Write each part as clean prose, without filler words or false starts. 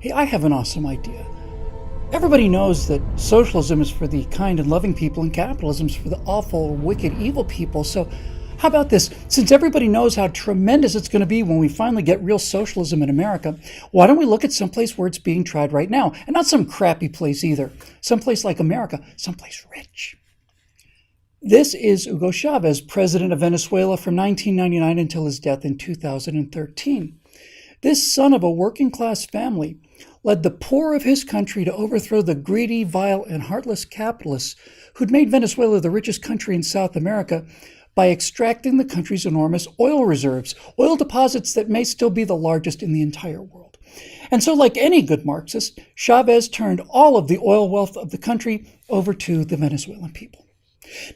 Hey, I have an awesome idea. Everybody knows that socialism is for the kind and loving people and capitalism is for the awful, wicked, evil people. So how about this? Since everybody knows how tremendous it's going to be when we finally get real socialism in America, why don't we look at someplace where it's being tried right now? And not some crappy place either. Someplace like America, someplace rich. This is Hugo Chavez, president of Venezuela from 1999 until his death in 2013. This son of a working-class family led the poor of his country to overthrow the greedy, vile, and heartless capitalists who'd made Venezuela the richest country in South America by extracting the country's enormous oil reserves, oil deposits that may still be the largest in the entire world. And so, like any good Marxist, Chavez turned all of the oil wealth of the country over to the Venezuelan people.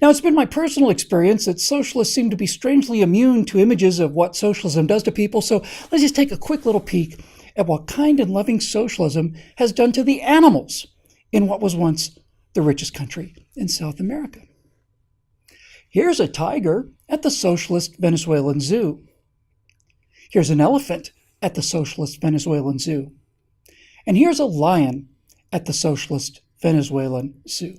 Now, it's been my personal experience that socialists seem to be strangely immune to images of what socialism does to people, so let's just take a quick little peek at what kind and loving socialism has done to the animals in what was once the richest country in South America. Here's a tiger at the socialist Venezuelan zoo. Here's an elephant at the socialist Venezuelan zoo. And here's a lion at the socialist Venezuelan zoo.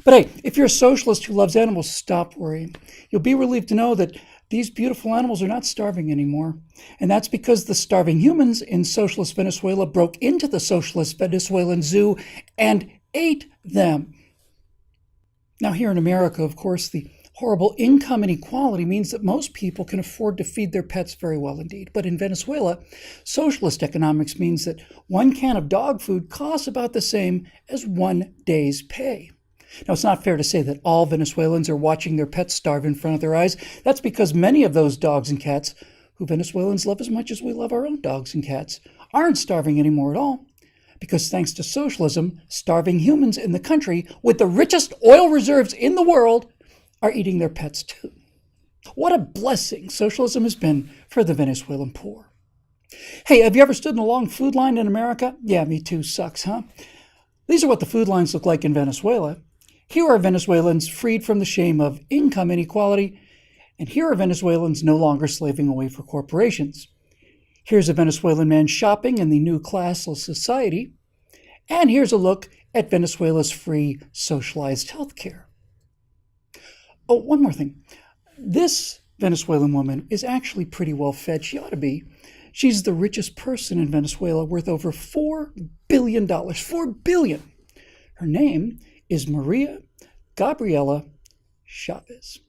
But hey, if you're a socialist who loves animals, stop worrying. You'll be relieved to know that these beautiful animals are not starving anymore. And that's because the starving humans in socialist Venezuela broke into the socialist Venezuelan zoo and ate them. Now, here in America, of course, the horrible income inequality means that most people can afford to feed their pets very well indeed. But in Venezuela, socialist economics means that one can of dog food costs about the same as 1 day's pay. Now, it's not fair to say that all Venezuelans are watching their pets starve in front of their eyes. That's because many of those dogs and cats, who Venezuelans love as much as we love our own dogs and cats, aren't starving anymore at all. Because thanks to socialism, starving humans in the country with the richest oil reserves in the world are eating their pets too. What a blessing socialism has been for the Venezuelan poor. Hey, have you ever stood in a long food line in America? Yeah, me too. Sucks, huh? These are what the food lines look like in Venezuela. Here are Venezuelans freed from the shame of income inequality, and here are Venezuelans no longer slaving away for corporations. Here's a Venezuelan man shopping in the new classless society, and here's a look at Venezuela's free socialized health care. Oh, one more thing. This Venezuelan woman is actually pretty well fed. She ought to be. She's the richest person in Venezuela, worth over $4 billion. $4 billion. Her name is Maria Gabriela Chavez.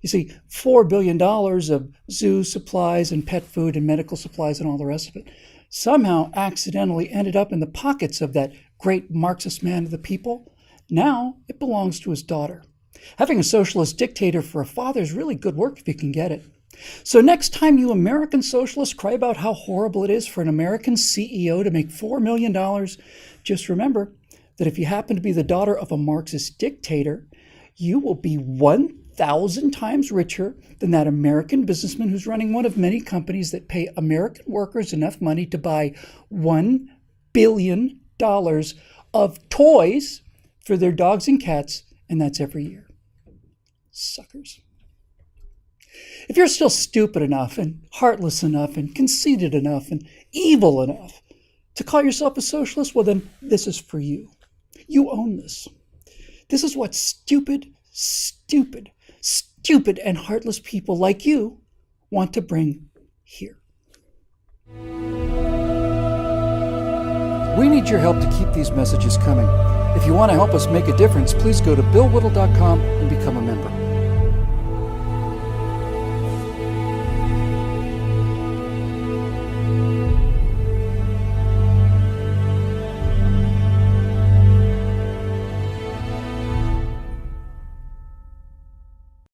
You see, $4 billion of zoo supplies and pet food and medical supplies and all the rest of it somehow accidentally ended up in the pockets of that great Marxist man of the people. Now it belongs to his daughter. Having a socialist dictator for a father is really good work if you can get it. So next time you American socialists cry about how horrible it is for an American CEO to make $4 million, just remember that if you happen to be the daughter of a Marxist dictator, you will be 1,000 times richer than that American businessman who's running one of many companies that pay American workers enough money to buy $1 billion of toys for their dogs and cats, and that's every year. Suckers. If you're still stupid enough and heartless enough and conceited enough and evil enough to call yourself a socialist, well then this is for you. You own this. This is what stupid and heartless people like you want to bring here. We need your help to keep these messages coming. If you want to help us make a difference, please go to billwhittle.com and become a member.